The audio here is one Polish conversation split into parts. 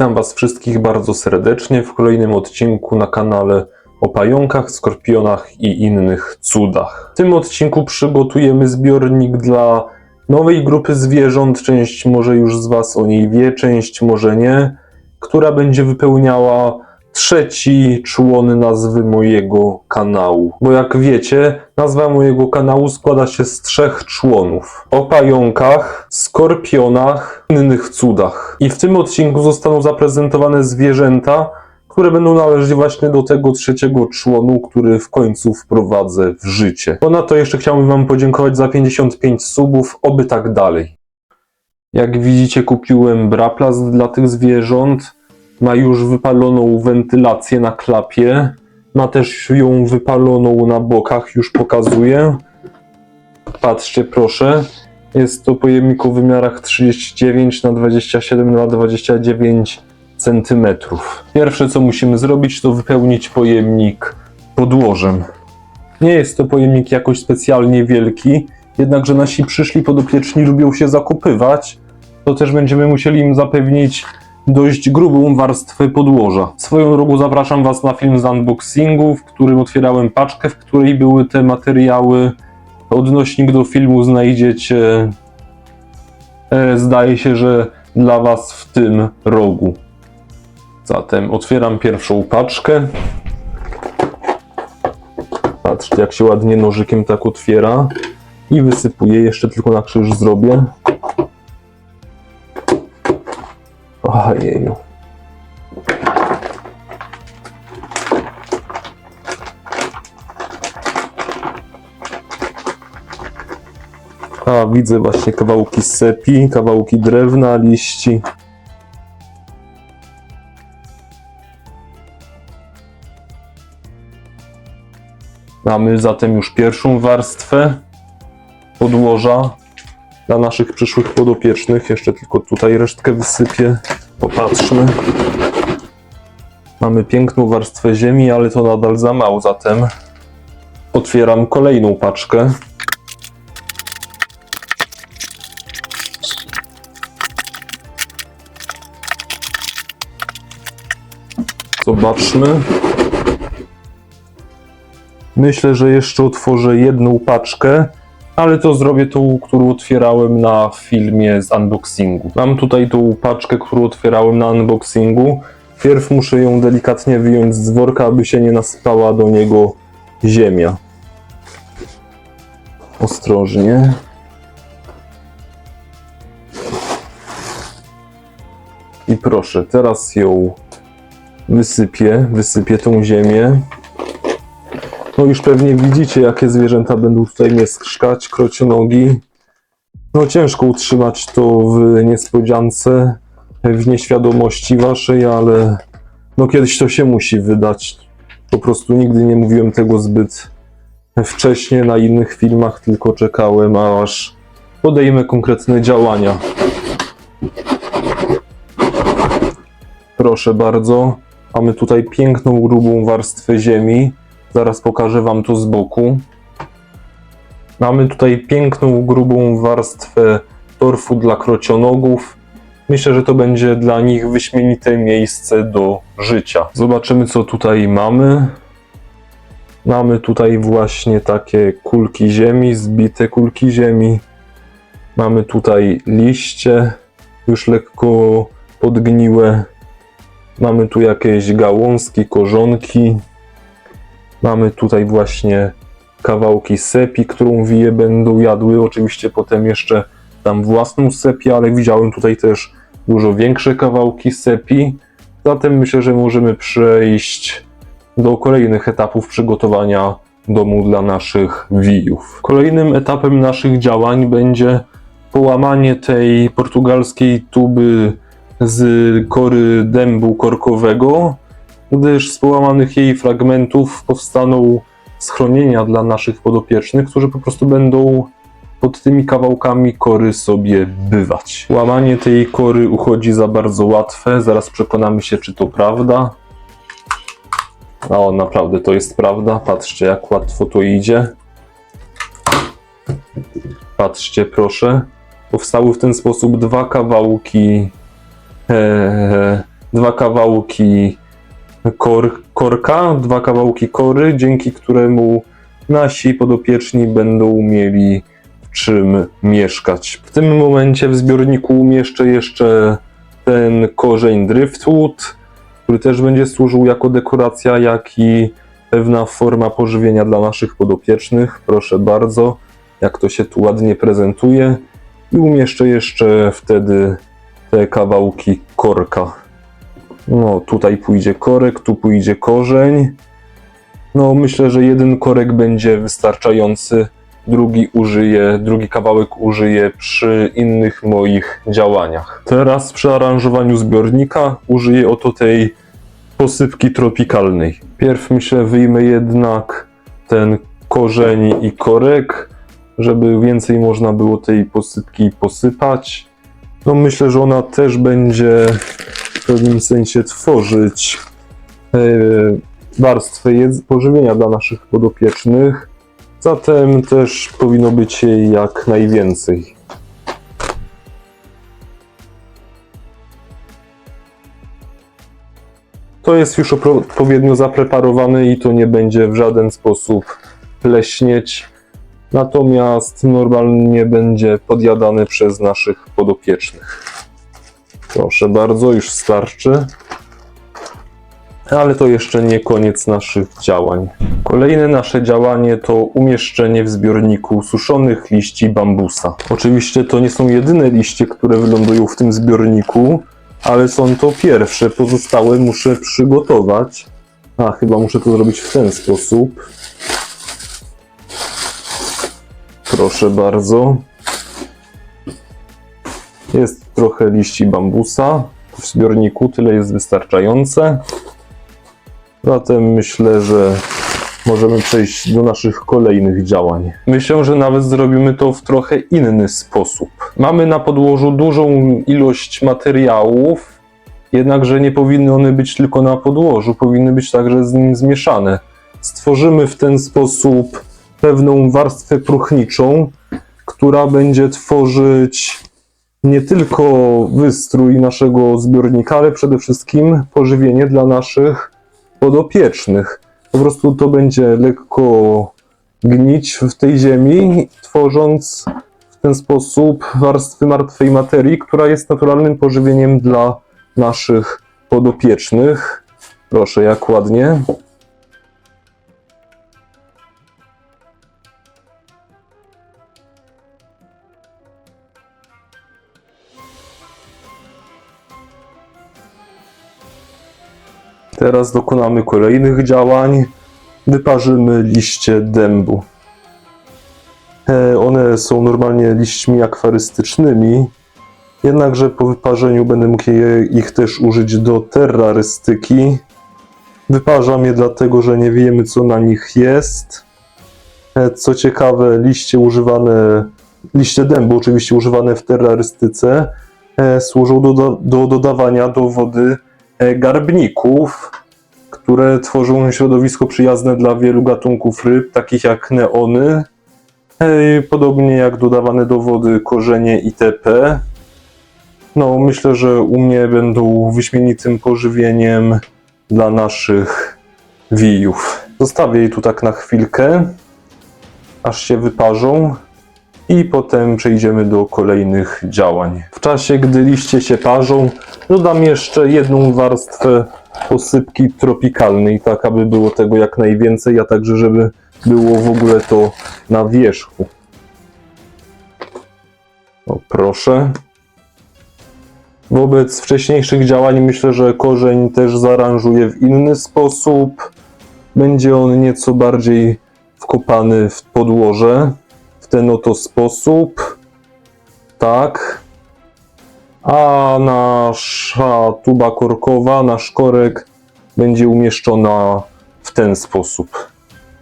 Witam Was wszystkich bardzo serdecznie w kolejnym odcinku na kanale o pająkach, skorpionach i innych cudach. W tym odcinku przygotujemy zbiornik dla nowej grupy zwierząt. Część może już z Was o niej wie, część może nie, która będzie wypełniała trzeci człon nazwy mojego kanału. Bo jak wiecie, nazwa mojego kanału składa się z 3 członów. O pająkach, skorpionach, innych cudach. I w tym odcinku zostaną zaprezentowane zwierzęta, które będą należeć właśnie do tego trzeciego członu, który w końcu wprowadzę w życie. Ponadto jeszcze chciałbym Wam podziękować za 55 subów, oby tak dalej. Jak widzicie, kupiłem braplast dla tych zwierząt. Ma już wypaloną wentylację na klapie. Ma też ją wypaloną na bokach, już pokazuję. Patrzcie proszę. Jest to pojemnik o wymiarach 39 na 27 na 29 cm. Pierwsze co musimy zrobić, to wypełnić pojemnik podłożem. Nie jest to pojemnik jakoś specjalnie wielki, jednakże nasi przyszli podopieczni lubią się zakopywać, to też będziemy musieli im zapewnić dość grubą warstwę podłoża. Swoją drogą zapraszam Was na film z unboxingu, w którym otwierałem paczkę, w której były te materiały. Odnośnik do filmu znajdziecie, zdaje się, że dla Was w tym rogu. Zatem otwieram pierwszą paczkę. Patrzcie, jak się ładnie nożykiem tak otwiera. I wysypuję, jeszcze tylko na krzyż zrobię. Ojeju. A, widzę właśnie kawałki sepi, kawałki drewna, liści. Mamy zatem już pierwszą warstwę podłoża dla naszych przyszłych podopiecznych. Jeszcze tylko tutaj resztkę wysypię. Popatrzmy. Mamy piękną warstwę ziemi, ale to nadal za mało, zatem otwieram kolejną paczkę. Zobaczmy. Myślę, że jeszcze otworzę jedną paczkę, ale to zrobię tą, którą otwierałem na filmie z unboxingu. Mam tutaj tą paczkę, którą otwierałem na unboxingu. Pierw muszę ją delikatnie wyjąć z worka, aby się nie nasypała do niego ziemia. Ostrożnie. I proszę, teraz ją wysypię tą ziemię. No już pewnie widzicie, jakie zwierzęta będą tutaj mnie skrzkać, krocionogi. No ciężko utrzymać to w niespodziance, w nieświadomości waszej, ale no kiedyś to się musi wydać. Po prostu nigdy nie mówiłem tego zbyt wcześnie na innych filmach, tylko czekałem, aż podejmę konkretne działania. Proszę bardzo, mamy tutaj piękną, grubą warstwę ziemi. Zaraz pokażę Wam to z boku. Mamy tutaj piękną, grubą warstwę torfu dla krocionogów. Myślę, że to będzie dla nich wyśmienite miejsce do życia. Zobaczymy, co tutaj mamy. Mamy tutaj właśnie takie kulki ziemi, zbite kulki ziemi. Mamy tutaj liście, już lekko podgniłe. Mamy tu jakieś gałązki, korzonki. Mamy tutaj właśnie kawałki sepi, którą wije będą jadły. Oczywiście potem jeszcze dam własną sepię, ale widziałem tutaj też dużo większe kawałki sepi. Zatem myślę, że możemy przejść do kolejnych etapów przygotowania domu dla naszych wijów. Kolejnym etapem naszych działań będzie połamanie tej portugalskiej tuby z kory dębu korkowego, gdyż z połamanych jej fragmentów powstaną schronienia dla naszych podopiecznych, którzy po prostu będą pod tymi kawałkami kory sobie bywać. Łamanie tej kory uchodzi za bardzo łatwe, zaraz przekonamy się, czy to prawda. O, naprawdę to jest prawda, patrzcie, jak łatwo to idzie. Patrzcie proszę, powstały w ten sposób 2 kawałki 2 kawałki korka, 2 kawałki kory, dzięki któremu nasi podopieczni będą mieli w czym mieszkać. W tym momencie w zbiorniku umieszczę jeszcze ten korzeń driftwood, który też będzie służył jako dekoracja, jak i pewna forma pożywienia dla naszych podopiecznych. Proszę bardzo, jak to się tu ładnie prezentuje. I umieszczę jeszcze wtedy te kawałki korka. No, tutaj pójdzie korek, tu pójdzie korzeń. No, myślę, że jeden korek będzie wystarczający. Drugi kawałek użyję przy innych moich działaniach. Teraz przy aranżowaniu zbiornika użyję oto tej posypki tropikalnej. Pierw myślę wyjmę jednak ten korzeń i korek, żeby więcej można było tej posypki posypać. No myślę, że ona też będzie w pewnym sensie tworzyć warstwę pożywienia dla naszych podopiecznych. Zatem też powinno być jej jak najwięcej. To jest już odpowiednio zapreparowane i to nie będzie w żaden sposób pleśnieć. Natomiast normalnie będzie podjadane przez naszych podopiecznych. Proszę bardzo, już starczy. Ale to jeszcze nie koniec naszych działań. Kolejne nasze działanie to umieszczenie w zbiorniku suszonych liści bambusa. Oczywiście to nie są jedyne liście, które wylądują w tym zbiorniku, ale są to pierwsze. Pozostałe muszę przygotować. Chyba muszę to zrobić w ten sposób. Proszę bardzo. Jest trochę liści bambusa w zbiorniku, tyle jest wystarczające. Zatem myślę, że możemy przejść do naszych kolejnych działań. Myślę, że nawet zrobimy to w trochę inny sposób. Mamy na podłożu dużą ilość materiałów, jednakże nie powinny one być tylko na podłożu, powinny być także z nim zmieszane. Stworzymy w ten sposób pewną warstwę próchniczą, która będzie tworzyć nie tylko wystrój naszego zbiornika, ale przede wszystkim pożywienie dla naszych podopiecznych. Po prostu to będzie lekko gnić w tej ziemi, tworząc w ten sposób warstwy martwej materii, która jest naturalnym pożywieniem dla naszych podopiecznych. Proszę, jak ładnie. Teraz dokonamy kolejnych działań. Wyparzymy liście dębu. One są normalnie liśćmi akwarystycznymi, jednakże po wyparzeniu będę mógł ich też użyć do terrorystyki. Wyparzam je dlatego, że nie wiemy, co na nich jest. Co ciekawe, liście dębu oczywiście używane w terrorystyce służą do dodawania do wody garbników, które tworzą środowisko przyjazne dla wielu gatunków ryb, takich jak neony, podobnie jak dodawane do wody korzenie itp. No, myślę, że u mnie będą wyśmienitym pożywieniem dla naszych wijów. Zostawię je tu tak na chwilkę, aż się wyparzą i potem przejdziemy do kolejnych działań. W czasie, gdy liście się parzą, dodam jeszcze jedną warstwę posypki tropikalnej, tak aby było tego jak najwięcej, a także żeby było w ogóle to na wierzchu. O, proszę. Wobec wcześniejszych działań myślę, że korzeń też zaaranżuję w inny sposób. Będzie on nieco bardziej wkopany w podłoże, w ten oto sposób. Tak. A nasza tuba korkowa, nasz korek będzie umieszczona w ten sposób.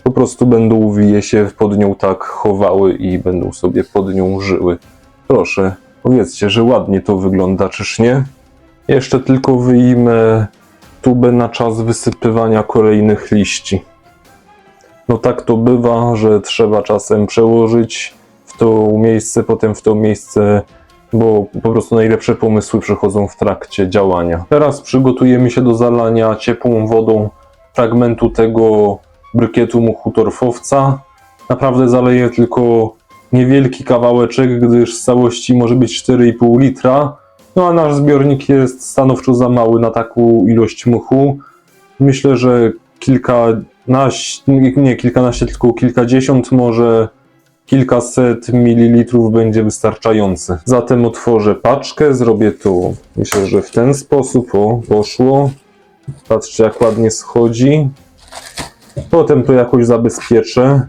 Po prostu wije się pod nią tak chowały i będą sobie pod nią żyły. Proszę, powiedzcie, że ładnie to wygląda, czyż nie? Jeszcze tylko wyjmę tubę na czas wysypywania kolejnych liści. No tak to bywa, że trzeba czasem przełożyć w to miejsce, potem w to miejsce bo po prostu najlepsze pomysły przychodzą w trakcie działania. Teraz przygotujemy się do zalania ciepłą wodą fragmentu tego brykietu muchu torfowca. Naprawdę zaleję tylko niewielki kawałeczek, gdyż z całości może być 4,5 litra. No a nasz zbiornik jest stanowczo za mały na taką ilość muchu. Myślę, że kilkanaście, tylko kilkadziesiąt, może kilkaset mililitrów będzie wystarczający. Zatem otworzę paczkę, zrobię to, myślę, że w ten sposób. O, poszło. Patrzcie, jak ładnie schodzi. Potem to jakoś zabezpieczę.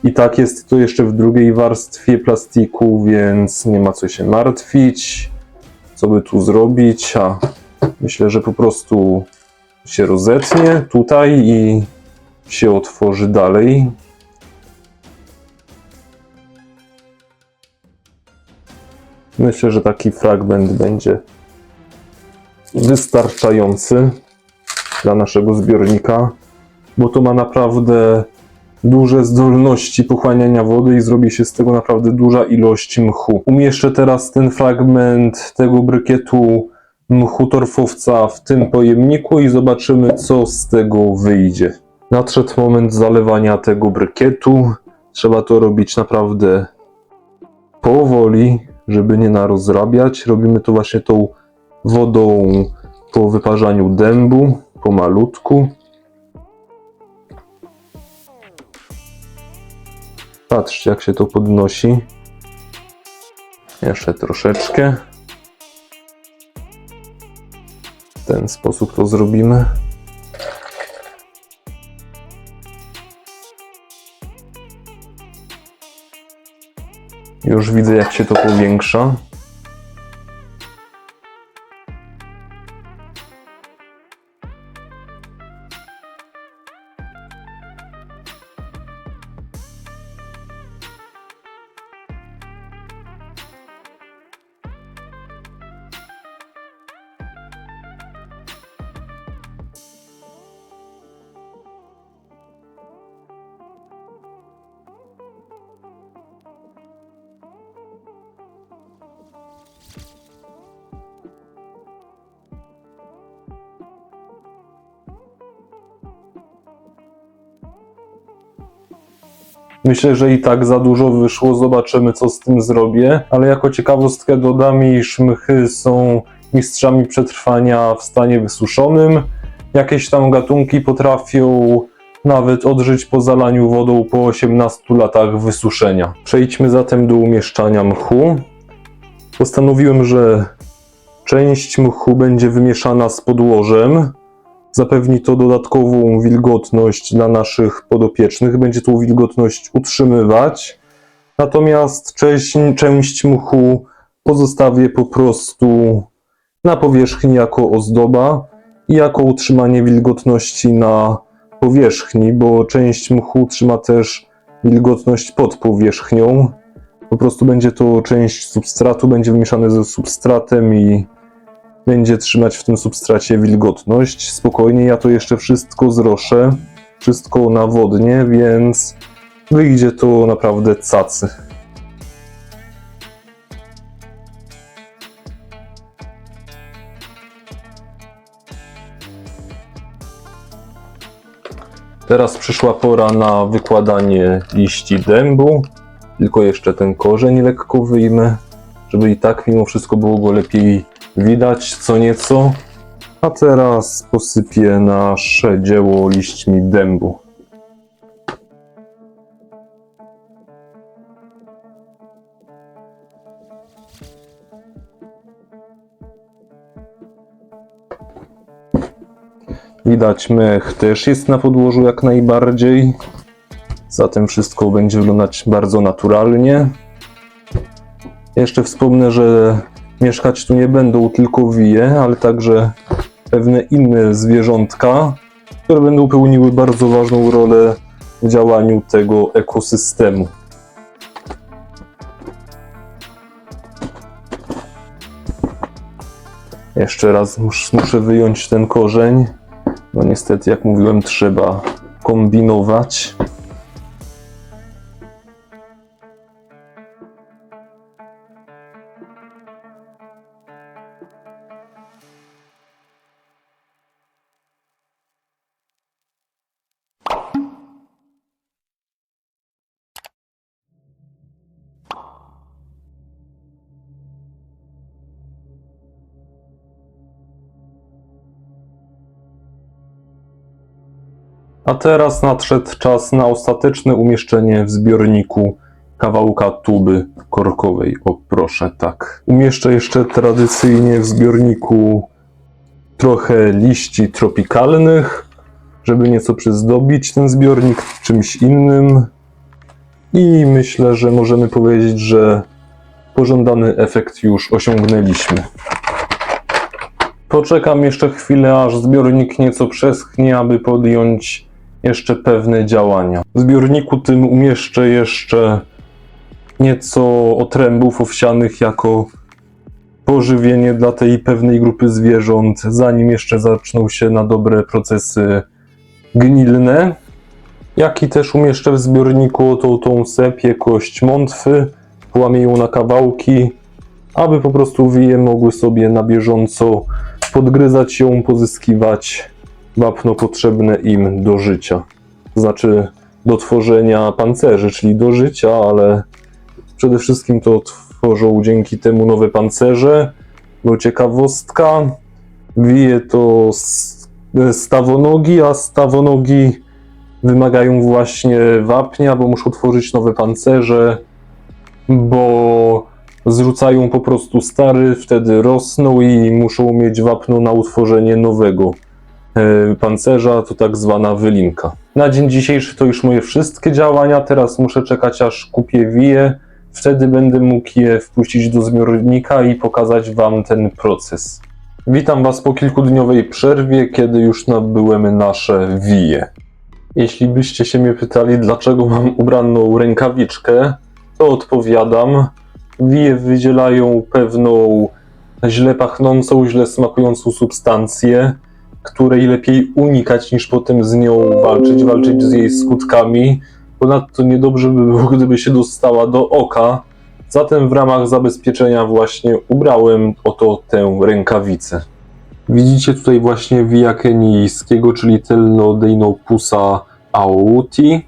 I tak jest to jeszcze w drugiej warstwie plastiku, więc nie ma co się martwić. Co by tu zrobić? Myślę, że po prostu się rozetnie tutaj i się otworzy dalej. Myślę, że taki fragment będzie wystarczający dla naszego zbiornika, bo to ma naprawdę duże zdolności pochłaniania wody i zrobi się z tego naprawdę duża ilość mchu. Umieszczę teraz ten fragment tego brykietu mchu torfowca w tym pojemniku i zobaczymy, co z tego wyjdzie. Nadszedł moment zalewania tego brykietu. Trzeba to robić naprawdę powoli, żeby nie narozrabiać. Robimy to właśnie tą wodą po wyparzaniu dębu, pomalutku. Patrzcie, jak się to podnosi. Jeszcze troszeczkę. W ten sposób to zrobimy. Już widzę, jak się to powiększa. Myślę, że i tak za dużo wyszło, zobaczymy, co z tym zrobię, ale jako ciekawostkę dodam, iż mchy są mistrzami przetrwania w stanie wysuszonym. Jakieś tam gatunki potrafią nawet odżyć po zalaniu wodą po 18 latach wysuszenia. Przejdźmy zatem do umieszczania mchu. Postanowiłem, że część mchu będzie wymieszana z podłożem. Zapewni to dodatkową wilgotność dla naszych podopiecznych, będzie tą wilgotność utrzymywać. Natomiast część mchu pozostawię po prostu na powierzchni jako ozdoba i jako utrzymanie wilgotności na powierzchni, bo część mchu trzyma też wilgotność pod powierzchnią. Po prostu będzie to część substratu, będzie wymieszane ze substratem i będzie trzymać w tym substracie wilgotność. Spokojnie, ja to jeszcze wszystko zroszę, wszystko nawodnię, więc wyjdzie to naprawdę cacy. Teraz przyszła pora na wykładanie liści dębu, tylko jeszcze ten korzeń lekko wyjmę, żeby i tak mimo wszystko było go lepiej widać co nieco. A teraz posypię nasze dzieło liśćmi dębu. Widać, mech też jest na podłożu jak najbardziej. Zatem wszystko będzie wyglądać bardzo naturalnie. Jeszcze wspomnę, że mieszkać tu nie będą tylko wije, ale także pewne inne zwierzątka, które będą pełniły bardzo ważną rolę w działaniu tego ekosystemu. Jeszcze raz muszę wyjąć ten korzeń. No niestety, jak mówiłem, trzeba kombinować. A teraz nadszedł czas na ostateczne umieszczenie w zbiorniku kawałka tuby korkowej. O proszę, tak. Umieszczę jeszcze tradycyjnie w zbiorniku trochę liści tropikalnych, żeby nieco przyzdobić ten zbiornik czymś innym. I myślę, że możemy powiedzieć, że pożądany efekt już osiągnęliśmy. Poczekam jeszcze chwilę, aż zbiornik nieco przeschnie, aby podjąć jeszcze pewne działania. W zbiorniku tym umieszczę jeszcze nieco otrębów owsianych jako pożywienie dla tej pewnej grupy zwierząt, zanim jeszcze zaczną się na dobre procesy gnilne. Jak i też umieszczę w zbiorniku tą sepię, kość mątwy, połamię ją na kawałki, aby po prostu wije mogły sobie na bieżąco podgryzać ją, pozyskiwać wapno potrzebne im do życia. To znaczy do tworzenia pancerzy, czyli do życia, ale przede wszystkim to tworzą dzięki temu nowe pancerze. Bo ciekawostka, wije to stawonogi, a stawonogi wymagają właśnie wapnia, bo muszą tworzyć nowe pancerze, bo zrzucają po prostu stary, wtedy rosną i muszą mieć wapno na utworzenie nowego pancerza, to tak zwana wylinka. Na dzień dzisiejszy to już moje wszystkie działania, teraz muszę czekać aż kupię wije, wtedy będę mógł je wpuścić do zbiornika i pokazać Wam ten proces. Witam Was po kilkudniowej przerwie, kiedy już nabyłem nasze wije. Jeśli byście się mnie pytali, dlaczego mam ubraną rękawiczkę, to odpowiadam. Wije wydzielają pewną źle pachnącą, źle smakującą substancję, której lepiej unikać niż potem z nią walczyć z jej skutkami. Ponadto niedobrze by było, gdyby się dostała do oka. Zatem w ramach zabezpieczenia właśnie ubrałem oto tę rękawicę. Widzicie tutaj właśnie via kenijskiego, czyli Telnodeinophusa aouti.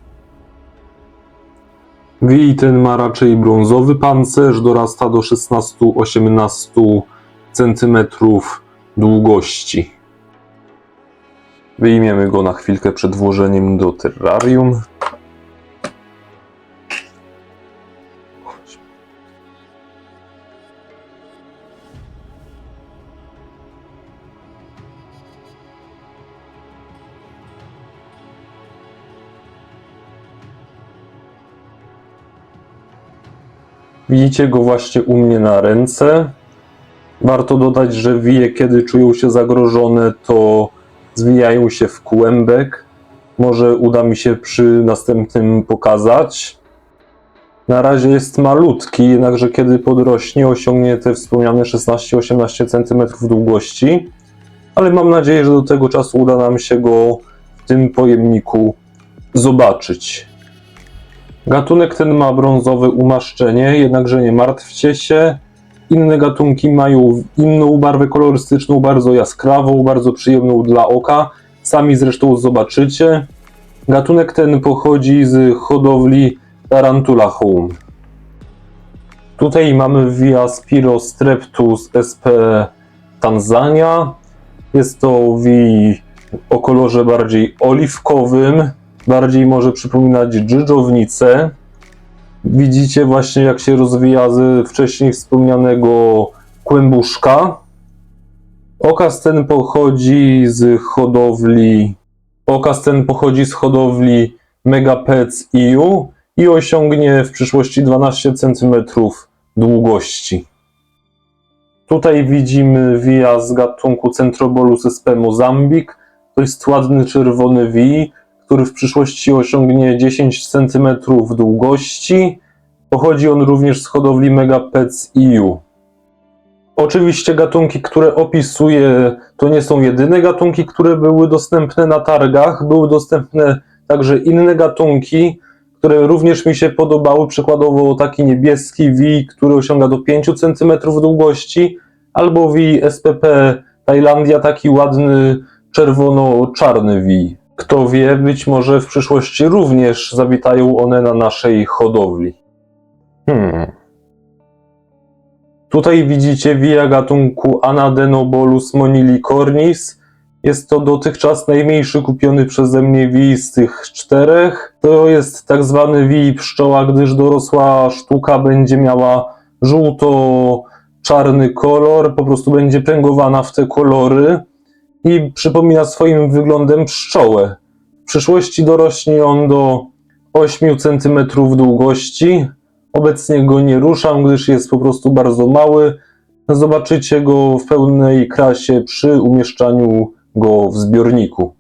Wij ten ma raczej brązowy pancerz, dorasta do 16-18 cm długości. Wyjmiemy go na chwilkę przed włożeniem do terrarium. Widzicie go właśnie u mnie na ręce. Warto dodać, że wije, kiedy czują się zagrożone, to zwijają się w kłębek. Może uda mi się przy następnym pokazać. Na razie jest malutki, jednakże kiedy podrośnie, osiągnie te wspomniane 16-18 cm długości. Ale mam nadzieję, że do tego czasu uda nam się go w tym pojemniku zobaczyć. Gatunek ten ma brązowe umaszczenie, jednakże nie martwcie się. Inne gatunki mają inną barwę kolorystyczną, bardzo jaskrawą, bardzo przyjemną dla oka. Sami zresztą zobaczycie. Gatunek ten pochodzi z hodowli Tarantula Home. Tutaj mamy via Spirostreptus sp. Tanzania. Jest to wij o kolorze bardziej oliwkowym. Bardziej może przypominać dżdżownicę. Widzicie właśnie, jak się rozwija z wcześniej wspomnianego kłębuszka. Okaz ten pochodzi z hodowli Megapets EU i osiągnie w przyszłości 12 cm długości. Tutaj widzimy wija z gatunku Centrobolus sp. Mozambik. To jest ładny czerwony wij, który w przyszłości osiągnie 10 cm długości. Pochodzi on również z hodowli Megapets EU. Oczywiście gatunki, które opisuję, to nie są jedyne gatunki, które były dostępne na targach. Były dostępne także inne gatunki, które również mi się podobały. Przykładowo taki niebieski wij, który osiąga do 5 cm długości, albo wij SPP Tajlandia, taki ładny czerwono-czarny wij. Kto wie, być może w przyszłości również zawitają one na naszej hodowli. Tutaj widzicie wija gatunku Anadenobolus monilicornis. Jest to dotychczas najmniejszy kupiony przeze mnie WI z tych 4. To jest tak zwany WI pszczoła, gdyż dorosła sztuka będzie miała żółto-czarny kolor, po prostu będzie pęgowana w te kolory i przypomina swoim wyglądem pszczołę. W przyszłości dorośnie on do 8 cm długości. Obecnie go nie ruszam, gdyż jest po prostu bardzo mały. Zobaczycie go w pełnej krasie przy umieszczaniu go w zbiorniku.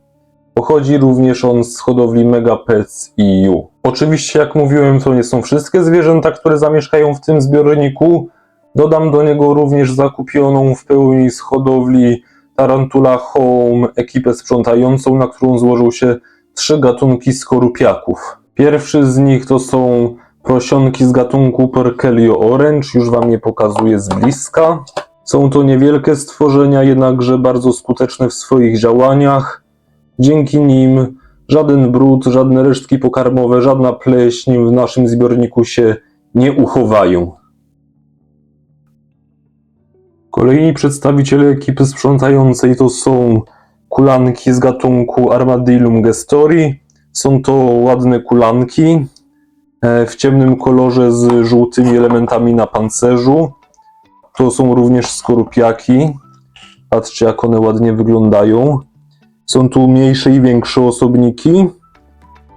Pochodzi również on z hodowli Mega Pets EU. Oczywiście, jak mówiłem, to nie są wszystkie zwierzęta, które zamieszkają w tym zbiorniku. Dodam do niego również zakupioną w pełni z hodowli Tarantula Home ekipę sprzątającą, na którą złożą się 3 gatunki skorupiaków. Pierwszy z nich to są prosionki z gatunku Porkelio Orange, już wam je pokazuję z bliska. Są to niewielkie stworzenia, jednakże bardzo skuteczne w swoich działaniach. Dzięki nim żaden brud, żadne resztki pokarmowe, żadna pleśń w naszym zbiorniku się nie uchowają. Kolejni przedstawiciele ekipy sprzątającej to są kulanki z gatunku Armadillum gestori. Są to ładne kulanki w ciemnym kolorze z żółtymi elementami na pancerzu. To są również skorupiaki. Patrzcie, jak one ładnie wyglądają. Są tu mniejsze i większe osobniki.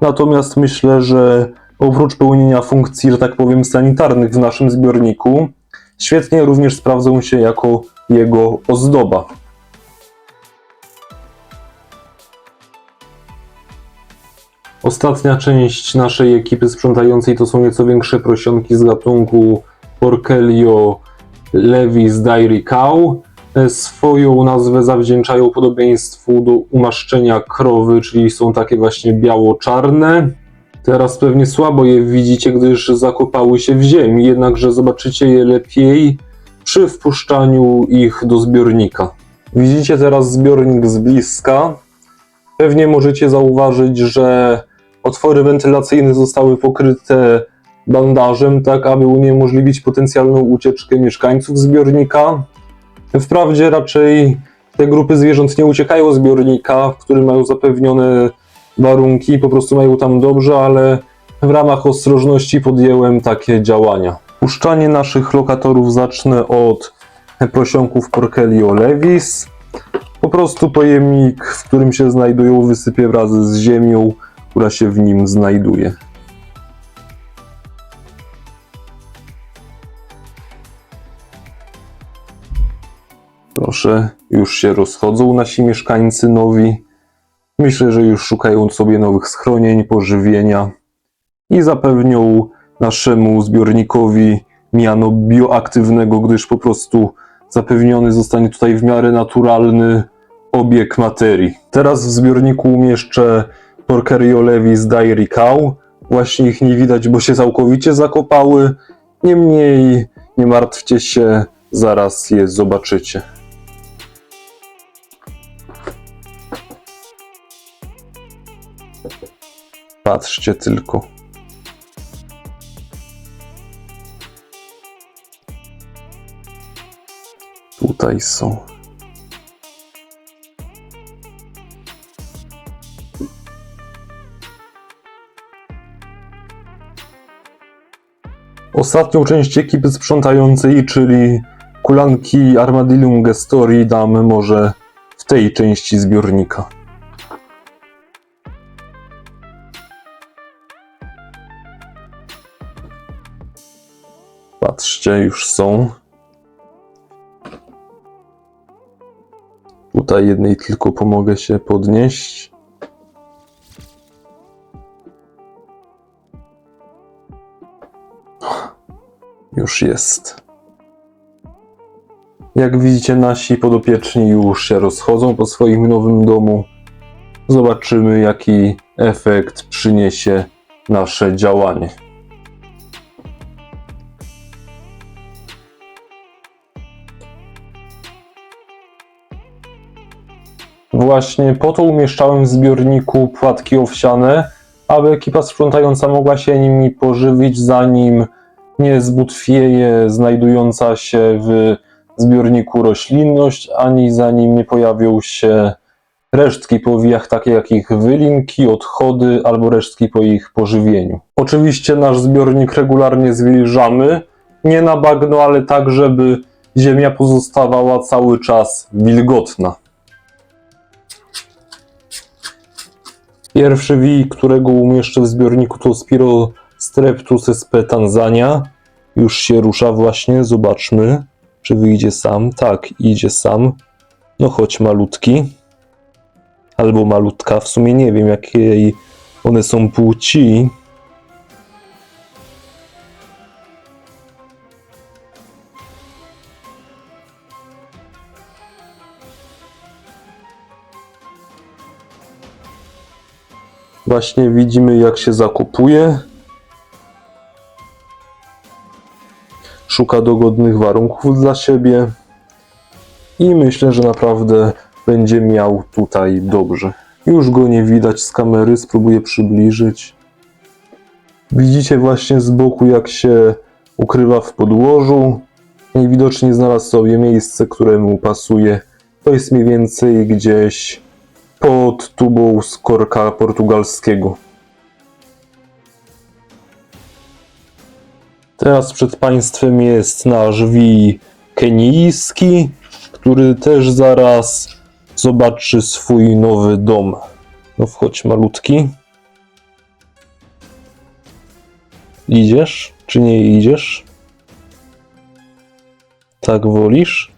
Natomiast myślę, że oprócz pełnienia funkcji, że tak powiem, sanitarnych w naszym zbiorniku, świetnie również sprawdzą się jako jego ozdoba. Ostatnia część naszej ekipy sprzątającej to są nieco większe prosionki z gatunku Porkelio Levis Dairy Cow. Swoją nazwę zawdzięczają podobieństwu do umaszczenia krowy, czyli są takie właśnie biało-czarne. Teraz pewnie słabo je widzicie, gdyż zakopały się w ziemi, jednakże zobaczycie je lepiej przy wpuszczaniu ich do zbiornika. Widzicie teraz zbiornik z bliska. Pewnie możecie zauważyć, że otwory wentylacyjne zostały pokryte bandażem, tak aby uniemożliwić potencjalną ucieczkę mieszkańców zbiornika. Wprawdzie raczej te grupy zwierząt nie uciekają z zbiornika, w którym mają zapewnione warunki, po prostu mają tam dobrze, ale w ramach ostrożności podjęłem takie działania. Puszczanie naszych lokatorów zacznę od prosionków Porkelio Levis. Po prostu pojemnik, w którym się znajdują, wysypię wraz z ziemią, która się w nim znajduje. Proszę, już się rozchodzą nasi mieszkańcy nowi. Myślę, że już szukają sobie nowych schronień, pożywienia i zapewnią naszemu zbiornikowi miano bioaktywnego, gdyż po prostu zapewniony zostanie tutaj w miarę naturalny obieg materii. Teraz w zbiorniku umieszczę Porkelio Levis Dairy Cow. Właśnie ich nie widać, bo się całkowicie zakopały. Niemniej nie martwcie się, zaraz je zobaczycie. Patrzcie tylko. Tutaj są. Ostatnią część ekipy sprzątającej, czyli kulanki Armadillum gestori, damy może w tej części zbiornika. Patrzcie, już są. Tutaj jednej tylko pomogę się podnieść. Już jest. Jak widzicie, nasi podopieczni już się rozchodzą po swoim nowym domu. Zobaczymy, jaki efekt przyniesie nasze działanie. Właśnie po to umieszczałem w zbiorniku płatki owsiane, aby ekipa sprzątająca mogła się nimi pożywić, zanim nie zbutwieje znajdująca się w zbiorniku roślinność, ani zanim nie pojawią się resztki po wijach, takie jak ich wylinki, odchody albo resztki po ich pożywieniu. Oczywiście nasz zbiornik regularnie zwilżamy, nie na bagno, ale tak, żeby ziemia pozostawała cały czas wilgotna. Pierwszy wij, którego umieszczę w zbiorniku, to Spirostreptus sp. Tanzania. Już się rusza właśnie, zobaczmy, czy wyjdzie sam. Tak, idzie sam. No chodź malutki. Albo malutka, w sumie nie wiem jakiej one są płci. Właśnie widzimy, jak się zakopuje. Szuka dogodnych warunków dla siebie. I myślę, że naprawdę będzie miał tutaj dobrze. Już go nie widać z kamery, spróbuję przybliżyć. Widzicie właśnie z boku, jak się ukrywa w podłożu. Najwidoczniej znalazł sobie miejsce, które mu pasuje. To jest mniej więcej gdzieś pod tubą z korka portugalskiego. Teraz przed Państwem jest nasz wij kenijski, który też zaraz zobaczy swój nowy dom. No wchodź malutki. Idziesz, czy nie idziesz? Tak wolisz?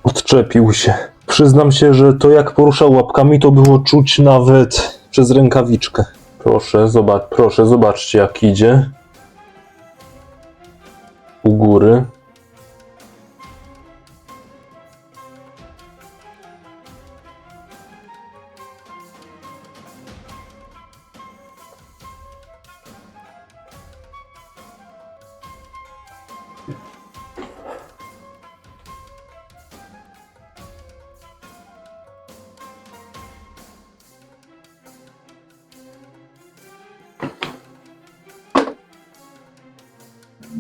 Odczepił się. Przyznam się, że to jak poruszał łapkami, to było czuć nawet przez rękawiczkę. Proszę, zobaczcie jak idzie. U góry.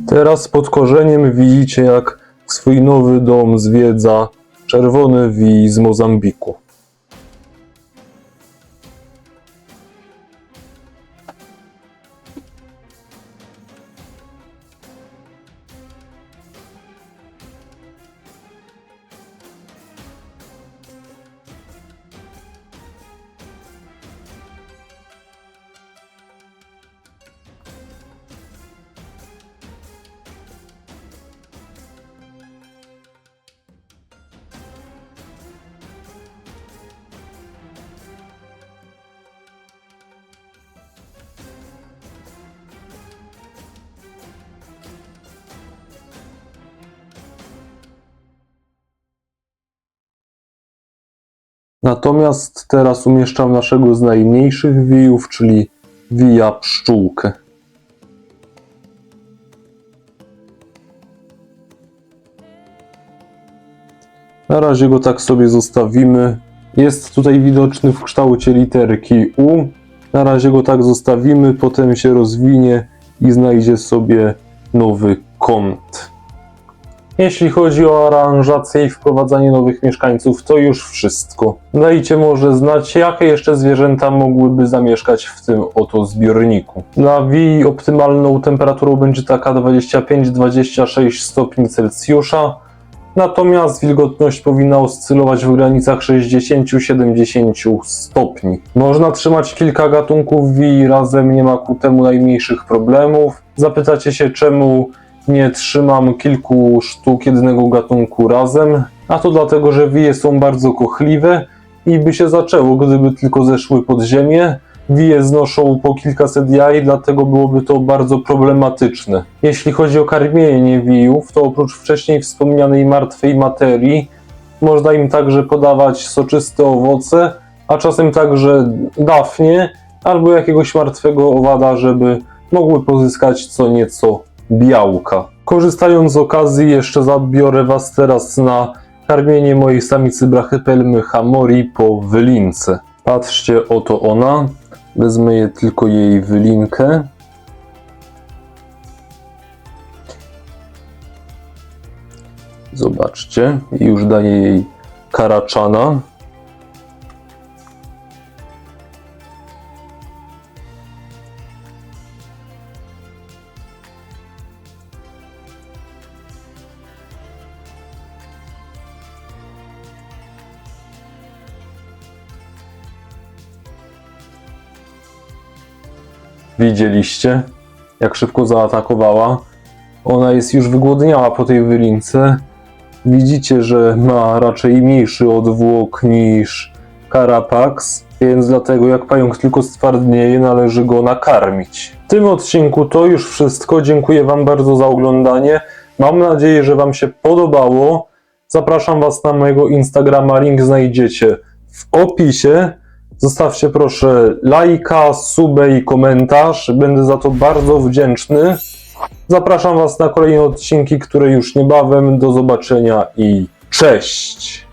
Teraz pod korzeniem widzicie, jak swój nowy dom zwiedza czerwony wij z Mozambiku. Natomiast teraz umieszczam naszego z najmniejszych wijów, czyli wija pszczółkę. Na razie go tak sobie zostawimy. Jest tutaj widoczny w kształcie literki U. Na razie go tak zostawimy, potem się rozwinie i znajdzie sobie nowy kąt. Jeśli chodzi o aranżację i wprowadzanie nowych mieszkańców, to już wszystko. Dajcie może znać, jakie jeszcze zwierzęta mogłyby zamieszkać w tym oto zbiorniku. Dla wii optymalną temperaturą będzie taka 25-26 stopni Celsjusza, natomiast wilgotność powinna oscylować w granicach 60-70 stopni. Można trzymać kilka gatunków wii razem, nie ma ku temu najmniejszych problemów. Zapytacie się, czemu nie trzymam kilku sztuk jednego gatunku razem, a to dlatego, że wije są bardzo kochliwe i by się zaczęło, gdyby tylko zeszły pod ziemię, wije znoszą po kilkaset jaj, dlatego byłoby to bardzo problematyczne. Jeśli chodzi o karmienie wijów, to oprócz wcześniej wspomnianej martwej materii, można im także podawać soczyste owoce, a czasem także dafnię albo jakiegoś martwego owada, żeby mogły pozyskać co nieco białka. Korzystając z okazji, jeszcze zabiorę Was teraz na karmienie mojej samicy Brachypelmy Hamori po wylince. Patrzcie, oto ona. Wezmę tylko jej wylinkę. Zobaczcie, już daję jej karaczana. Widzieliście, jak szybko zaatakowała? Ona jest już wygłodniała po tej wylince. Widzicie, że ma raczej mniejszy odwłok niż Carapax, więc dlatego jak pająk tylko stwardnieje, należy go nakarmić. W tym odcinku to już wszystko. Dziękuję Wam bardzo za oglądanie. Mam nadzieję, że Wam się podobało. Zapraszam Was na mojego Instagrama, link znajdziecie w opisie. Zostawcie proszę lajka, subę i komentarz. Będę za to bardzo wdzięczny. Zapraszam Was na kolejne odcinki, które już niebawem. Do zobaczenia i cześć!